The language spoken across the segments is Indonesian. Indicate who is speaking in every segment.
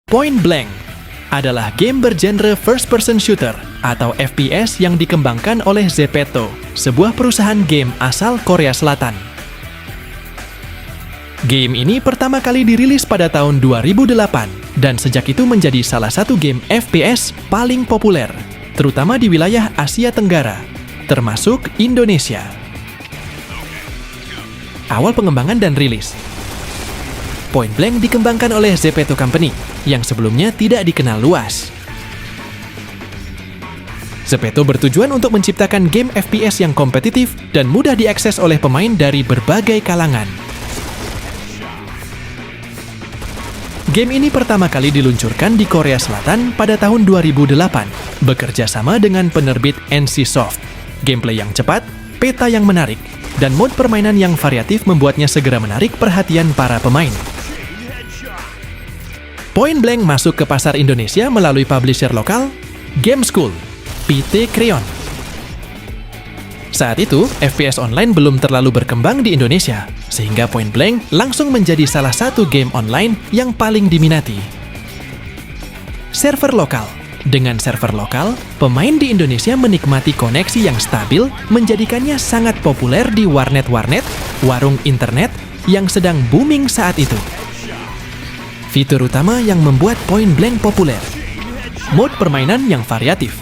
Speaker 1: Point Blank adalah game bergenre first-person shooter atau FPS yang dikembangkan oleh Zepeto, sebuah perusahaan game asal Korea Selatan. Game ini pertama kali dirilis pada tahun 2008 dan sejak itu menjadi salah satu game FPS paling populer, terutama di wilayah Asia Tenggara, termasuk Indonesia. Awal pengembangan dan rilis. Point Blank dikembangkan oleh Zepeto Company, yang sebelumnya tidak dikenal luas. Zepeto bertujuan untuk menciptakan game FPS yang kompetitif dan mudah diakses oleh pemain dari berbagai kalangan. Game ini pertama kali diluncurkan di Korea Selatan pada tahun 2008, bekerja sama dengan penerbit NCSoft. Gameplay yang cepat, peta yang menarik, dan mod permainan yang variatif membuatnya segera menarik perhatian para pemain. Point Blank masuk ke pasar Indonesia melalui publisher lokal, Game School, PT Creon. Saat itu, FPS online belum terlalu berkembang di Indonesia, sehingga Point Blank langsung menjadi salah satu game online yang paling diminati. Server lokal. Dengan server lokal, pemain di Indonesia menikmati koneksi yang stabil, menjadikannya sangat populer di warnet-warnet, warung internet, yang sedang booming saat itu. Fitur utama yang membuat Point Blank populer. Mode permainan yang variatif.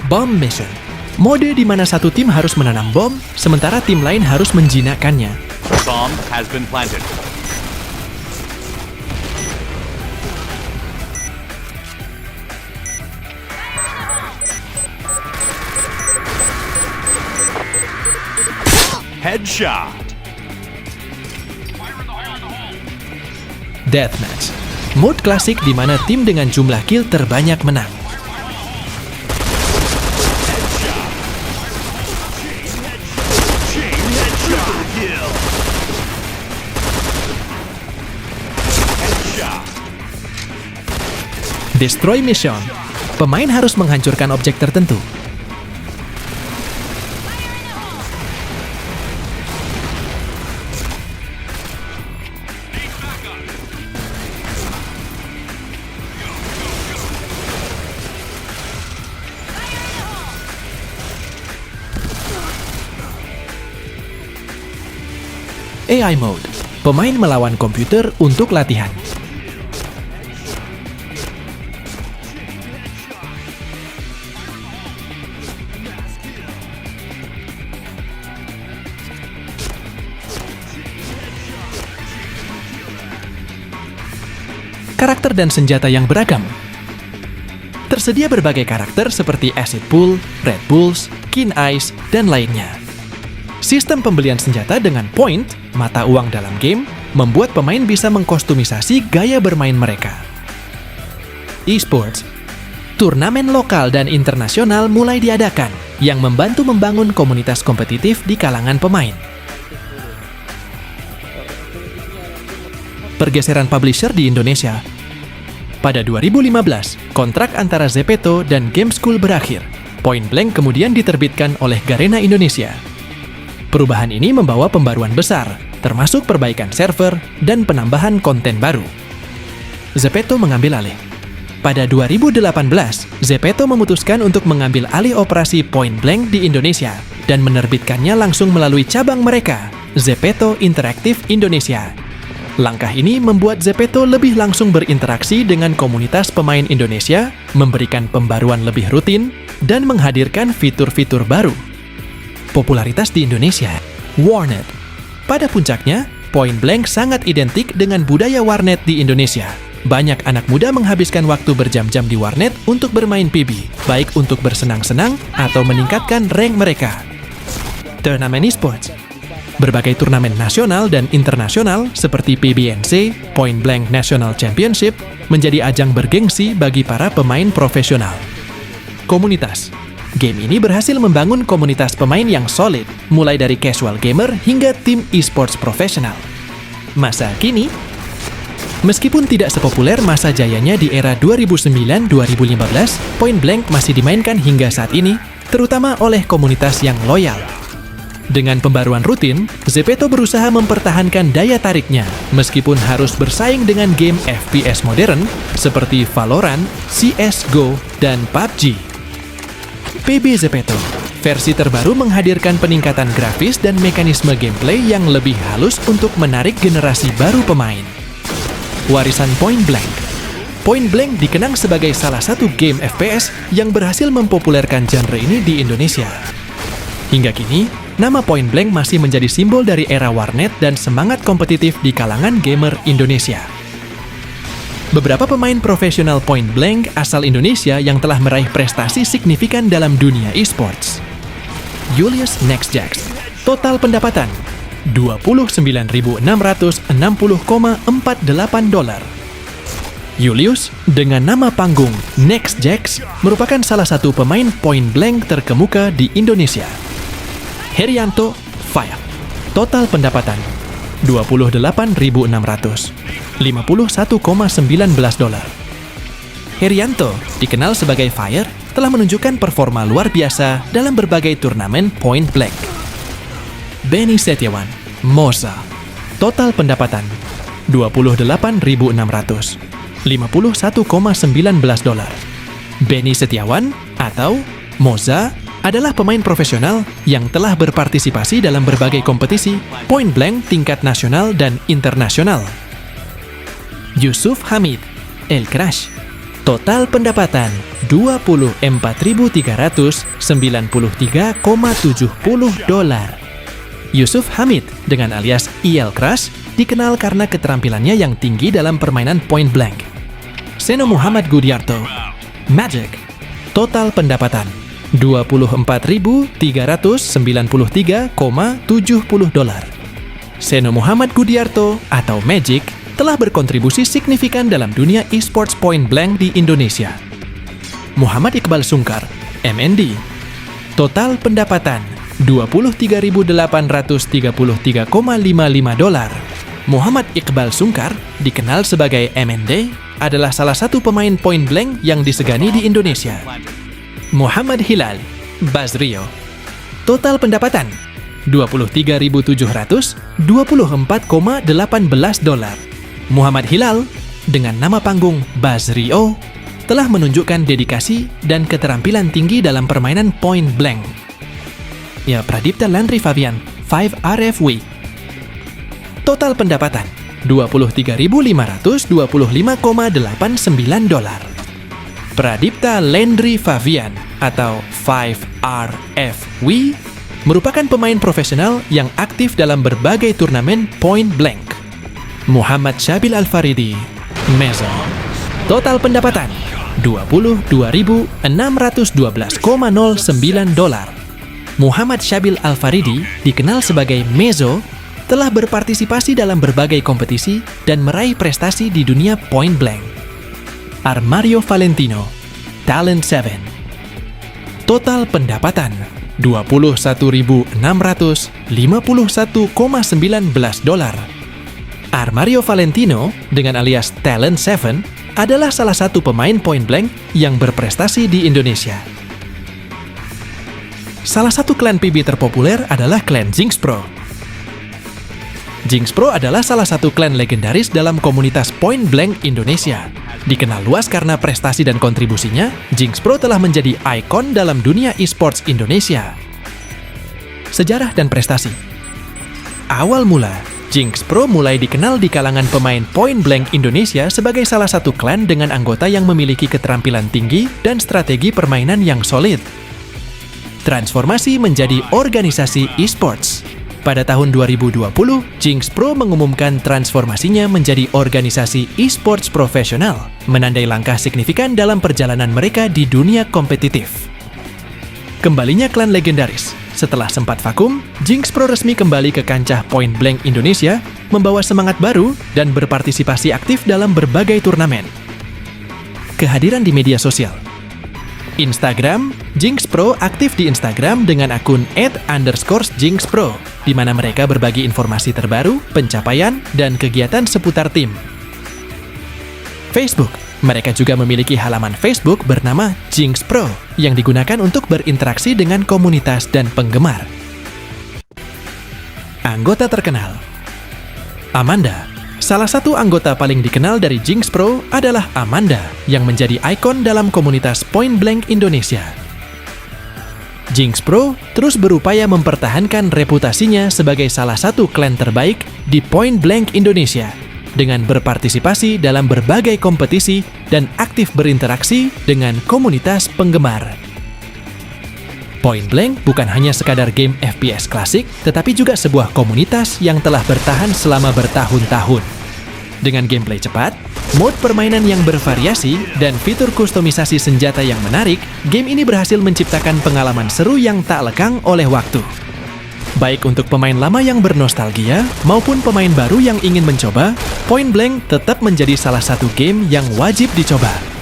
Speaker 1: Bomb Mission. Mode di mana satu tim harus menanam bom, sementara tim lain harus menjinakkannya.
Speaker 2: Bomb has been planted. Headshot.
Speaker 1: Deathmatch. Mode klasik di mana tim dengan jumlah kill terbanyak menang. Destroy Mission. Pemain harus menghancurkan objek tertentu. AI Mode. Pemain melawan komputer untuk latihan. Karakter dan senjata yang beragam. Tersedia berbagai karakter seperti Acid Pool, Red Bulls, Keen Eyes, dan lainnya. Sistem pembelian senjata dengan point, mata uang dalam game, membuat pemain bisa mengkostumisasi gaya bermain mereka. E-sports. Turnamen lokal dan internasional mulai diadakan, yang membantu membangun komunitas kompetitif di kalangan pemain. Pergeseran publisher di Indonesia. Pada 2015, kontrak antara Zepeto dan Game School berakhir. Point Blank kemudian diterbitkan oleh Garena Indonesia. Perubahan ini membawa pembaruan besar, termasuk perbaikan server dan penambahan konten baru. Zepeto mengambil alih. Pada 2018, Zepeto memutuskan untuk mengambil alih operasi Point Blank di Indonesia dan menerbitkannya langsung melalui cabang mereka, Zepeto Interactive Indonesia. Langkah ini membuat Zepeto lebih langsung berinteraksi dengan komunitas pemain Indonesia, memberikan pembaruan lebih rutin, dan menghadirkan fitur-fitur baru. Popularitas di Indonesia. Warnet. Pada puncaknya, Point Blank sangat identik dengan budaya warnet di Indonesia. Banyak anak muda menghabiskan waktu berjam-jam di warnet untuk bermain PB, baik untuk bersenang-senang atau meningkatkan rank mereka. Turnamen esports. Berbagai turnamen nasional dan internasional seperti PBNC, Point Blank National Championship, menjadi ajang bergengsi bagi para pemain profesional. Komunitas. Game ini berhasil membangun komunitas pemain yang solid, mulai dari casual gamer hingga tim esports profesional. Masa kini, meskipun tidak sepopuler masa jayanya di era 2009-2015, Point Blank masih dimainkan hingga saat ini, terutama oleh komunitas yang loyal. Dengan pembaruan rutin, Zepeto berusaha mempertahankan daya tariknya meskipun harus bersaing dengan game FPS modern seperti Valorant, CS:GO, dan PUBG. PB Zepeto, versi terbaru menghadirkan peningkatan grafis dan mekanisme gameplay yang lebih halus untuk menarik generasi baru pemain. Warisan Point Blank. Point Blank dikenang sebagai salah satu game FPS yang berhasil mempopulerkan genre ini di Indonesia. Hingga kini, nama Point Blank masih menjadi simbol dari era warnet dan semangat kompetitif di kalangan gamer Indonesia. Beberapa pemain profesional Point Blank asal Indonesia yang telah meraih prestasi signifikan dalam dunia esports. Julius Nextjax, total pendapatan $29.660,48. Julius, dengan nama panggung Nextjax, merupakan salah satu pemain Point Blank terkemuka di Indonesia. Herianto, Fire, total pendapatan $28.600, $51,19. Herianto, dikenal sebagai Fire, telah menunjukkan performa luar biasa dalam berbagai turnamen Point Blank. Benny Setiawan, Moza, total pendapatan $28.600, $51,19. Benny Setiawan atau Moza adalah pemain profesional yang telah berpartisipasi dalam berbagai kompetisi Point Blank tingkat nasional dan internasional. Yusuf Hamid, El Crash, total pendapatan $24.393,70. Yusuf Hamid dengan alias El Crash dikenal karena keterampilannya yang tinggi dalam permainan Point Blank. Seno Muhammad Gudiarto, Magic, total pendapatan $24.393,70. Seno Muhammad Gudiarto atau Magic telah berkontribusi signifikan dalam dunia esports Point Blank di Indonesia. Muhammad Iqbal Sungkar, MND, total pendapatan $23.833,55. Muhammad Iqbal Sungkar, dikenal sebagai MND, adalah salah satu pemain Point Blank yang disegani di Indonesia. Muhammad Hilal, Bazrio, total pendapatan $23.724,18. Muhammad Hilal, dengan nama panggung Bazrio, telah menunjukkan dedikasi dan keterampilan tinggi dalam permainan Point Blank. Ya, Pradipta Landry Fabian, 5RFW, total pendapatan $23.525,89. Pradipta Landry Fabian atau 5RFW merupakan pemain profesional yang aktif dalam berbagai turnamen Point Blank. Muhammad Syabil Al-Faridi, Mezzo, total pendapatan $22.612,09. Muhammad Syabil Al-Faridi, dikenal sebagai Mezzo, telah berpartisipasi dalam berbagai kompetisi dan meraih prestasi di dunia Point Blank. Armario Valentino, Talent 7, total pendapatan $21.651,19. Armario Valentino dengan alias Talent 7 adalah salah satu pemain Point Blank yang berprestasi di Indonesia. Salah satu klan PB terpopuler adalah klan Jinx Pro. Jinx Pro adalah salah satu klan legendaris dalam komunitas Point Blank Indonesia. Dikenal luas karena prestasi dan kontribusinya, Jinx Pro telah menjadi ikon dalam dunia esports Indonesia. Sejarah dan prestasi. Awal mula, Jinx Pro mulai dikenal di kalangan pemain Point Blank Indonesia sebagai salah satu klan dengan anggota yang memiliki keterampilan tinggi dan strategi permainan yang solid. Transformasi menjadi organisasi esports. Pada tahun 2020, Jinx Pro mengumumkan transformasinya menjadi organisasi esports profesional, menandai langkah signifikan dalam perjalanan mereka di dunia kompetitif. Kembalinya klan legendaris. Setelah sempat vakum, Jinx Pro resmi kembali ke kancah Point Blank Indonesia, membawa semangat baru dan berpartisipasi aktif dalam berbagai turnamen. Kehadiran di media sosial. Instagram, Jinx Pro aktif di Instagram dengan akun @_JinxPro, di mana mereka berbagi informasi terbaru, pencapaian, dan kegiatan seputar tim. Facebook, mereka juga memiliki halaman Facebook bernama Jinx Pro, yang digunakan untuk berinteraksi dengan komunitas dan penggemar. Anggota terkenal. Amanda. Salah satu anggota paling dikenal dari Jinx Pro adalah Amanda, yang menjadi ikon dalam komunitas Point Blank Indonesia. Jinx Pro terus berupaya mempertahankan reputasinya sebagai salah satu klan terbaik di Point Blank Indonesia, dengan berpartisipasi dalam berbagai kompetisi dan aktif berinteraksi dengan komunitas penggemar. Point Blank bukan hanya sekadar game FPS klasik, tetapi juga sebuah komunitas yang telah bertahan selama bertahun-tahun. Dengan gameplay cepat, mode permainan yang bervariasi, dan fitur kustomisasi senjata yang menarik, game ini berhasil menciptakan pengalaman seru yang tak lekang oleh waktu. Baik untuk pemain lama yang bernostalgia, maupun pemain baru yang ingin mencoba, Point Blank tetap menjadi salah satu game yang wajib dicoba.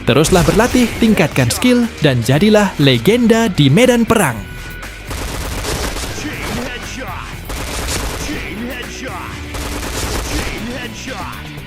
Speaker 1: Teruslah berlatih, tingkatkan skill, dan jadilah legenda di medan perang.
Speaker 2: Chain headshot. Chain headshot. Chain headshot.